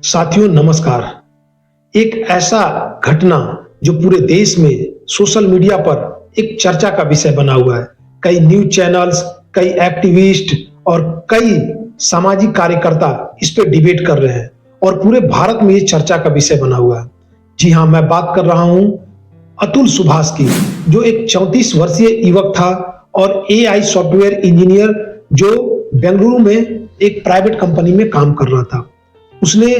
साथियों नमस्कार। एक ऐसा घटना जो पूरे देश में सोशल मीडिया पर एक चर्चा का विषय बना हुआ है। कई न्यूज़ चैनल्स, कई एक्टिविस्ट और कई सामाजिक कार्यकर्ता इस पे डिबेट कर रहे हैं और पूरे भारत में ये चर्चा का विषय बना हुआ है। जी हाँ, मैं बात कर रहा हूँ अतुल सुभाष की, जो एक 34 वर्षीय युवक था और एआई सॉफ्टवेयर इंजीनियर जो बेंगलुरु में एक प्राइवेट कंपनी में काम कर रहा था। उसने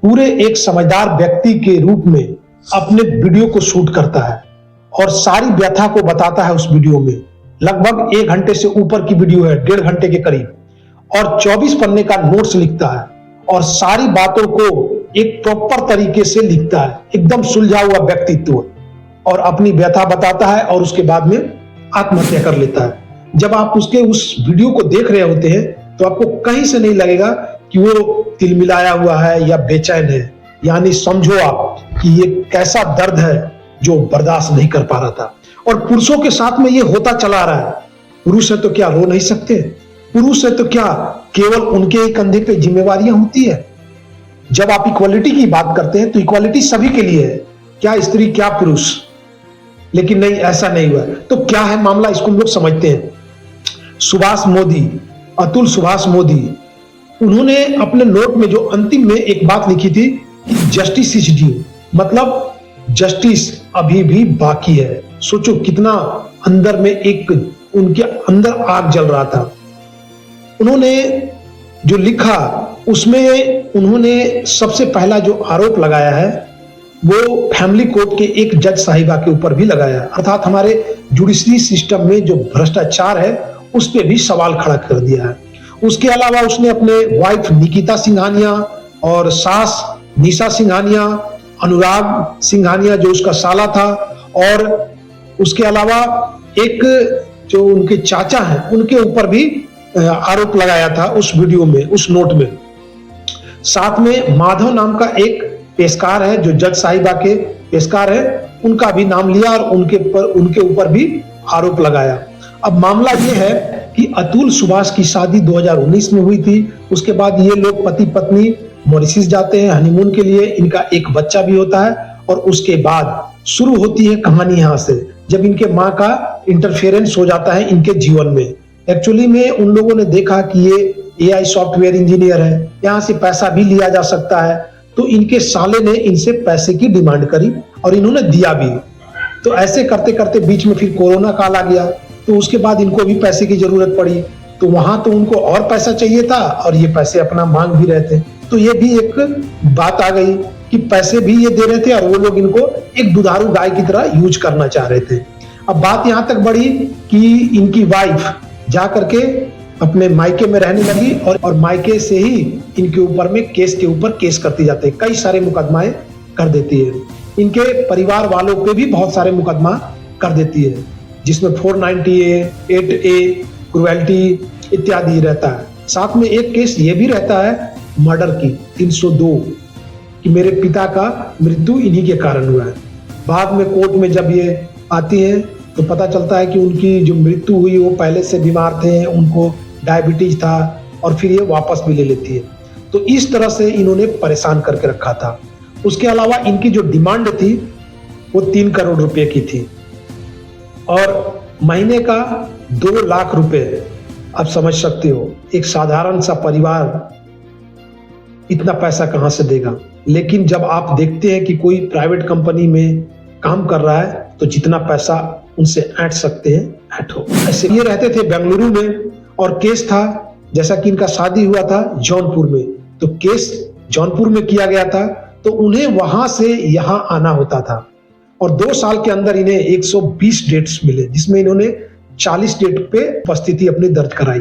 पूरे एक समझदार व्यक्ति के रूप में अपने वीडियो को शूट करता है और सारी व्यथा को बताता है उस वीडियो में। लगभग 1 घंटे से ऊपर की वीडियो है, 1.5 घंटे के करीब, और 24 पन्ने का नोट्स लिखता है और सारी बातों को एक प्रॉपर तरीके से लिखता है, एकदम सुलझा हुआ व्यक्तित्व, और अपनी व्यथा बताता है और उसके बाद में आत्महत्या कर लेता है। जब आप उसके उस वीडियो को देख रहे होते हैं तो आपको कहीं से नहीं लगेगा कि वो तिलमिलाया हुआ है या बेचैन है। यानी समझो आप कि ये कैसा दर्द है जो बर्दाश्त नहीं कर पा रहा था। और पुरुषों के साथ में ये होता चला रहा है। पुरुष है तो क्या रो नहीं सकते? पुरुष है तो क्या केवल उनके ही कंधे पे जिम्मेवारियां होती है? जब आप इक्वालिटी की बात करते हैं तो इक्वालिटी सभी के लिए है, क्या स्त्री क्या पुरुष। लेकिन नहीं, ऐसा नहीं हुआ। तो क्या है मामला, इसको हम लोग समझते हैं। सुभाष मोदी, अतुल सुभाष मोदी, उन्होंने अपने नोट में जो अंतिम में एक बात लिखी थी, जस्टिस इज ड्यू, मतलब जस्टिस अभी भी बाकी है। सोचो कितना अंदर में एक उनके अंदर आग जल रहा था। उन्होंने जो लिखा उसमें उन्होंने सबसे पहला जो आरोप लगाया है वो फैमिली कोर्ट के एक जज साहिबा के ऊपर भी लगाया, अर्थात हमारे जुडिशरी सिस्टम में जो भ्रष्टाचार है उस पर भी सवाल खड़ा कर दिया है। उसके अलावा उसने अपने वाइफ निकिता सिंघानिया और सास निशा सिंघानिया, अनुराग सिंघानिया जो उसका साला था, और उसके अलावा एक जो उनके चाचा हैं उनके ऊपर भी आरोप लगाया था उस वीडियो में, उस नोट में। साथ में माधव नाम का एक पेशकार है जो जज साहिबा के पेशकार है, उनका भी नाम लिया और उनके ऊपर भी आरोप लगाया। अब मामला ये है कि अतुल सुभाष की शादी 2019 में हुई थी। उसके बाद ये लोग पति पत्नी मॉरिशस जाते हैं हनीमून के लिए। इनका एक बच्चा भी होता है और उसके बाद शुरू होती है कहानी यहाँ से, जब इनके माँ का इंटरफेरेंस हो जाता है इनके जीवन में। एक्चुअली में उन लोगों ने देखा कि ये एआई सॉफ्टवेयर इंजीनियर है, यहाँ से पैसा भी लिया जा सकता है, तो इनके साले ने इनसे पैसे की डिमांड करी और इन्होंने दिया भी। तो ऐसे करते करते बीच में फिर कोरोना काल आ गया, तो उसके बाद इनको भी पैसे की जरूरत पड़ी। तो वहां तो उनको और पैसा चाहिए था और ये पैसे अपना मांग भी रहे थे। तो ये भी एक बात आ गई कि पैसे भी ये दे रहे थे और वो लोग इनको एक दुधारू गाय की तरह यूज करना चाह रहे थे। अब बात यहां तक बढ़ी कि इनकी वाइफ जा करके अपने मायके में रहने लगी और मायके से ही इनके ऊपर में केस के ऊपर केस करती जाते हैं, कई सारे मुकदमाएं कर देती है। इनके परिवार वालों पे भी बहुत सारे मुकदमा कर देती है, जिसमें 490A, 8A, क्रुएल्टी इत्यादि रहता है। साथ में एक केस ये भी रहता है मर्डर की, 302, कि मेरे पिता का मृत्यु इन्हीं के कारण हुआ है। बाद में कोर्ट में जब ये आती है तो पता चलता है कि उनकी जो मृत्यु हुई वो पहले से बीमार थे, उनको डायबिटीज था, और फिर ये वापस भी ले लेती है। तो इस तरह से इन्होंने परेशान करके रखा था। उसके अलावा इनकी जो डिमांड थी वो 3 करोड़ रुपए की थी और महीने का 2 लाख रुपए। आप समझ सकते हो एक साधारण सा परिवार इतना पैसा कहां से देगा। लेकिन जब आप देखते हैं कि कोई प्राइवेट कंपनी में काम कर रहा है तो जितना पैसा उनसे ऐंठ सकते हैं ऐंठो। ऐसे ये रहते थे बेंगलुरु में और केस था, जैसा कि इनका शादी हुआ था जौनपुर में, तो केस जौनपुर में किया गया था, तो उन्हें वहां से यहां आना होता था। और 2 साल के अंदर इन्हें 120 डेट्स मिले, जिसमें इन्होंने 40 डेट पे उपस्थिति अपनी दर्ज कराई।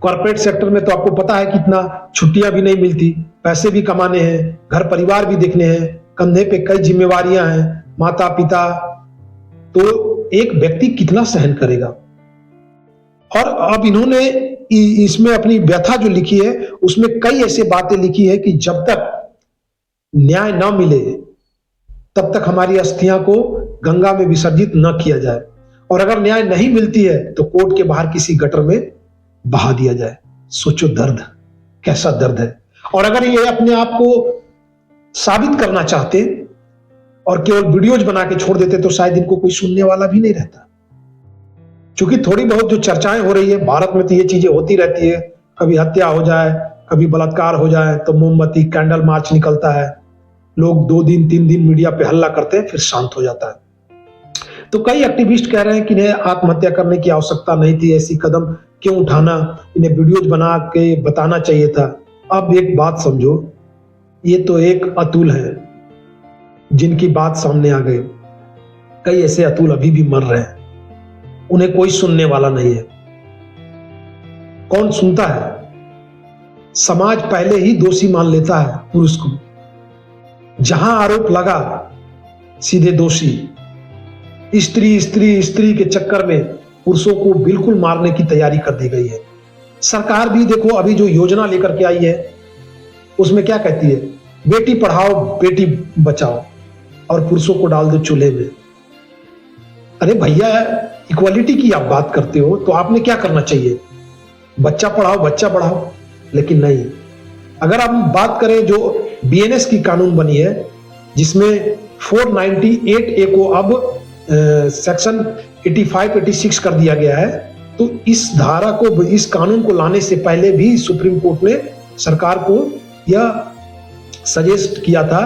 कॉर्पोरेट सेक्टर में तो आपको पता है कितना छुट्टियां भी नहीं मिलती, पैसे भी कमाने हैं, घर परिवार भी देखने हैं, कंधे पे कई जिम्मेवारियां हैं, माता पिता, तो एक व्यक्ति कितना सहन करेगा। और अब इन्होंने इसमें अपनी व्यथा जो लिखी है उसमें कई ऐसे बातें लिखी है कि जब तक न्याय न मिले तब तक हमारी अस्थियां को गंगा में विसर्जित न किया जाए, और अगर न्याय नहीं मिलती है तो कोर्ट के बाहर किसी गटर में बहा दिया जाए। सोचो दर्द, कैसा दर्द है। और अगर ये अपने आप को साबित करना चाहते और केवल वीडियोज बना के छोड़ देते तो शायद इनको कोई सुनने वाला भी नहीं रहता। क्योंकि थोड़ी बहुत जो चर्चाएं हो रही है भारत में, तो ये चीजें होती रहती है, कभी हत्या हो जाए, कभी बलात्कार हो जाए तो मोमबत्ती कैंडल मार्च निकलता है, लोग 2 दिन 3 दिन मीडिया पे हल्ला करते हैं, फिर शांत हो जाता है। तो कई एक्टिविस्ट कह रहे हैं कि इन्हें आत्महत्या करने की आवश्यकता नहीं थी, ऐसी कदम क्यों उठाना, इन्हें वीडियोज बना के बताना चाहिए था। अब एक बात समझो, ये तो एक अतुल है जिनकी बात सामने आ गई, कई ऐसे अतुल अभी भी मर रहे हैं, उन्हें कोई सुनने वाला नहीं है। कौन सुनता है? समाज पहले ही दोषी मान लेता है पुरुष को, जहां आरोप लगा सीधे दोषी। स्त्री स्त्री स्त्री के चक्कर में पुरुषों को बिल्कुल मारने की तैयारी कर दी गई है। सरकार भी देखो अभी जो योजना लेकर के आई है उसमें क्या कहती है, बेटी पढ़ाओ बेटी बचाओ, और पुरुषों को डाल दो चूल्हे में। अरे भैया, इक्वालिटी की आप बात करते हो तो आपने क्या करना चाहिए, बच्चा पढ़ाओ बच्चा बढ़ाओ, लेकिन नहीं। अगर हम बात करें जो बीएनएस की कानून बनी है जिसमें 498 ए को अब सेक्शन 85 86 कर दिया गया है, तो इस धारा को, इस कानून को लाने से पहले भी सुप्रीम कोर्ट ने सरकार को यह सजेस्ट किया था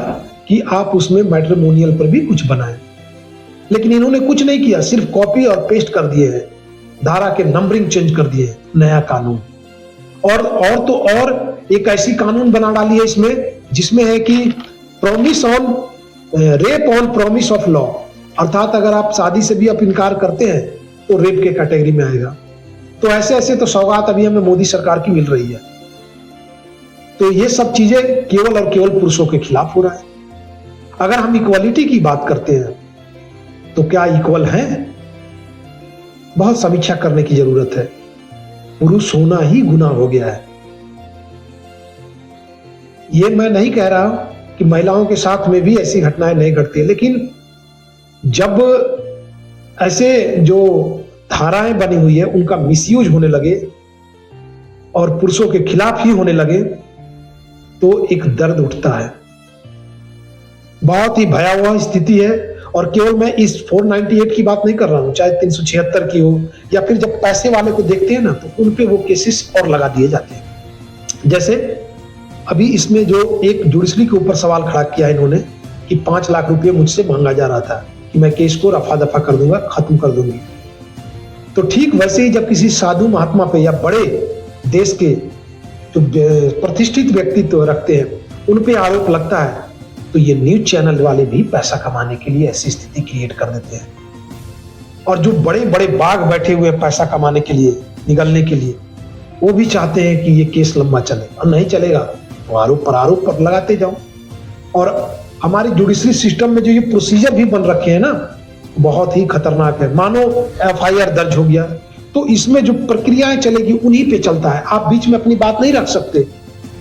कि आप उसमें मैट्रिमोनियल पर भी कुछ बनाएं, लेकिन इन्होंने कुछ नहीं किया, सिर्फ कॉपी और पेस्ट कर दिए हैं, धारा के नंबरिंग चेंज कर दिए हैं, नया कानून। और तो और एक ऐसी कानून बना डाली है इसमें जिसमें है कि promise on rape on promise of law, अर्थात अगर आप शादी से भी आप इनकार करते हैं तो रेप के कैटेगरी में आएगा। तो ऐसे ऐसे तो सौगात अभी हमें मोदी सरकार की मिल रही है। तो ये सब चीजें केवल और केवल पुरुषों के खिलाफ हो रहा है। अगर हम इक्वालिटी की बात करते हैं तो क्या इक्वल है? बहुत समीक्षा करने की जरूरत है। पुरुष होना ही गुनाह हो गया है। ये मैं नहीं कह रहा कि महिलाओं के साथ में भी ऐसी घटनाएं नहीं घटती, लेकिन जब ऐसे जो धाराएं बनी हुई है उनका मिसयूज होने लगे और पुरुषों के खिलाफ ही होने लगे तो एक दर्द उठता है। बहुत ही भयावह स्थिति है। और केवल मैं इस 498 की बात नहीं कर रहा हूं, चाहे 376 की हो, या फिर जब पैसे वाले को देखते हैं ना तो उन पे वो केसेस और लगा दिए जाते हैं। जैसे अभी इसमें जो एक जुडिशरी के ऊपर सवाल खड़ा किया इन्होंने कि 5 लाख रुपए मुझसे मांगा जा रहा था कि मैं केस को रफा दफा कर दूंगा, खत्म कर दूंगी। तो ठीक वैसे ही जब किसी साधु महात्मा पे या बड़े देश के जो प्रतिष्ठित व्यक्तित्व रखते हैं उन पे आरोप लगता है तो ये न्यूज चैनल वाले भी पैसा कमाने के लिए ऐसी स्थिति क्रिएट कर देते हैं। और जो बड़े बड़े बाग बैठे हुए हैं पैसा कमाने के लिए, निगलने के लिए, वो भी चाहते हैं कि ये केस लंबा चले, और नहीं चलेगा तो आरोप पर लगाते जाओ। और हमारी जुडिशरी सिस्टम में जो ये प्रोसीजर भी बन रखे हैं ना, बहुत ही खतरनाक है। मानो एफआईआर दर्ज हो गया तो इसमें जो प्रक्रियाएं चलेगी उन्हीं पे चलता है। आप बीच में अपनी बात नहीं रख सकते।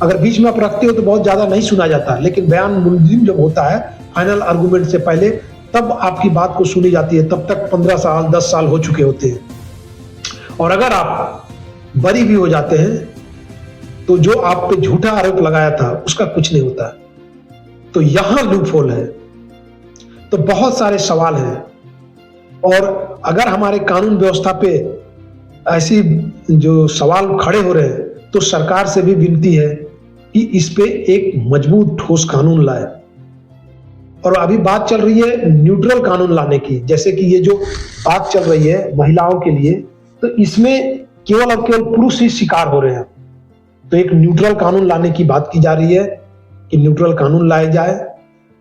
अगर बीच में आप रखते हो तो बहुत ज्यादा नहीं सुना जाता, लेकिन बयान मुलजिम जब होता है फाइनल आर्गुमेंट से पहले, तब आपकी बात को सुनी जाती है। तब तक 15 साल 10 साल हो चुके होते हैं। और अगर आप बरी भी हो जाते हैं तो जो आप पे झूठा आरोप लगाया था उसका कुछ नहीं होता। तो यहां लूपहोल है। तो बहुत सारे सवाल हैं। और अगर हमारे कानून व्यवस्था पे ऐसी जो सवाल खड़े हो रहे हैं तो सरकार से भी विनती है कि इस पे एक मजबूत ठोस कानून लाए। और अभी बात चल रही है न्यूट्रल कानून लाने की, जैसे कि ये जो बात चल रही है महिलाओं के लिए, तो इसमें केवल और केवल पुरुष ही शिकार हो रहे हैं। तो एक न्यूट्रल कानून लाने की बात की जा रही है कि न्यूट्रल कानून लाए जाए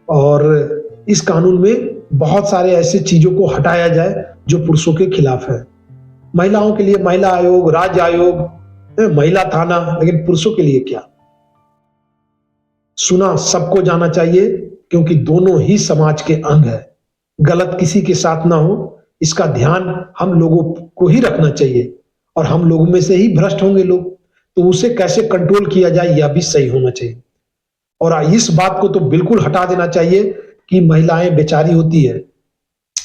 और इस कानून में बहुत सारे ऐसे चीजों को हटाया जाए जो पुरुषों के खिलाफ है। महिलाओं के लिए महिला आयोग, राज्य आयोग, महिला थाना, लेकिन पुरुषों के लिए क्या? सुना सबको जाना चाहिए क्योंकि दोनों ही समाज के अंग है। गलत किसी के साथ ना हो, इसका ध्यान हम लोगों को ही रखना चाहिए। और हम लोगों में से ही भ्रष्ट होंगे लोग, तो उसे कैसे कंट्रोल किया जाए यह भी सही होना चाहिए। और इस बात को तो बिल्कुल हटा देना चाहिए कि महिलाएं बेचारी होती है,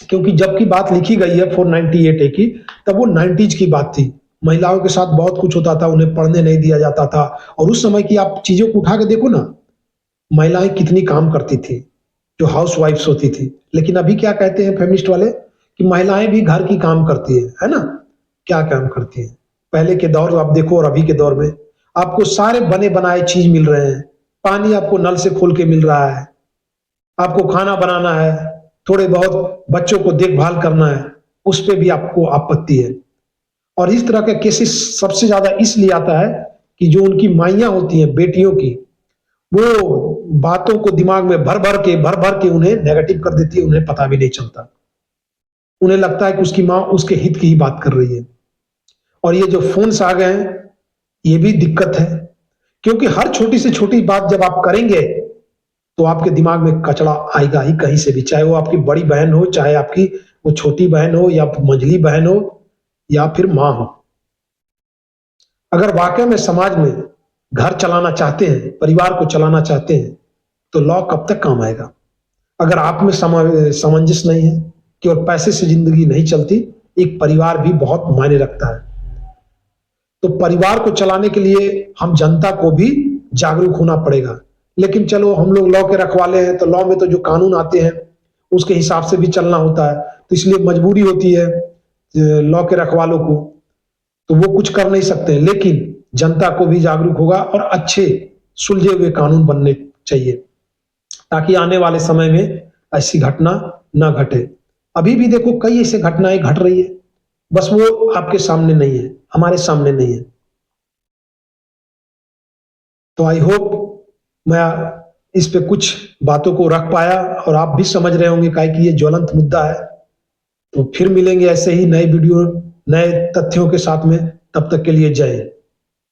क्योंकि जबकि बात लिखी गई है 498 की, तब वो 90s की बात थी। महिलाओं के साथ बहुत कुछ होता था, उन्हें पढ़ने नहीं दिया जाता था। और उस समय की आप चीज़ों को उठा के देखो ना, महिलाएँ कितनी काम करती थी, जो हाउसवाइफ्स होती थी। लेकिन अभी क्या कहते हैं फेमिनिस्ट वाले कि महिलाएँ भी घर की काम करती है ना? क्या काम करती हैं? पहले के दौर आप देखो और अभी के दौर में, आपको सारे बने-बनाए चीज़ मिल रहे हैं। पानी आपको नल से खोल के मिल रहा है, आपको खाना बनाना है, थोड़े बहुत बच्चों को देखभाल करना है, उस पे भी आपको आपत्ति है। और इस तरह के केसेस सबसे ज़्यादा इसलिए आता है कि जो उनकी माइयाँ होती हैं, बेटियों की, वो बातों को दिमाग में भर-भर के उन्हें नेगेटिव कर देती है, उन्हें पता भी नहीं चलता। उन्हें लगता है कि उसकी माँ उसके हित की ही बात कर रही है। और ये जो फ़ोन्स आ गए हैं, ये भी दिक्कत है, क्योंकि हर छोटी से छोटी बात जब आप करेंगे, तो आपके दिमाग में कचरा आएगा ही कहीं से भी, चाहे वो आपकी बड़ी बहन हो, चाहे आपकी वो छोटी बहन हो या मझली बहन हो या फिर माँ हो। अगर वाक़ई में समाज में घर चलाना चाहते हैं, परिवार को चलाना चाहते हैं, तो लॉ कब तक काम आएगा? अगर आप में सामंजस्य नहीं है, केवल पैसे से ज़िंदगी नहीं चलती, एक परिवार भी बहुत मायने रखता है। तो परिवार को चलाने के लिए हम जनता को भी जागरूक होना पड़ेगा। लेकिन चलो हम लोग लॉ के रखवाले हैं, तो लॉ में तो जो कानून आते हैं, उसके हिसाब से भी चलना होता है। तो इसलिए मजबूरी होती है लॉ के रखवालों को, तो वो कुछ कर नहीं सकते हैं। लेकिन जनता को भी जागरूक होगा और अच्छे सुलझे हुए कानून बनने चाहिए, ताकि आने वाले समय में ऐसी घटना ना घटे। अभी भी देखो कई ऐसी घटनाएँ घट रही है, बस वो आपके सामने नहीं है, हमारे सामने नहीं है। तो आई होप मैं इस पे कुछ बातों को रख पाया और आप भी समझ रहे होंगे काहे कि ये ज्वलंत मुद्दा है। तो फिर मिलेंगे ऐसे ही नए वीडियो, नए तथ्यों के साथ में, तब तक के लिए जय हिंद।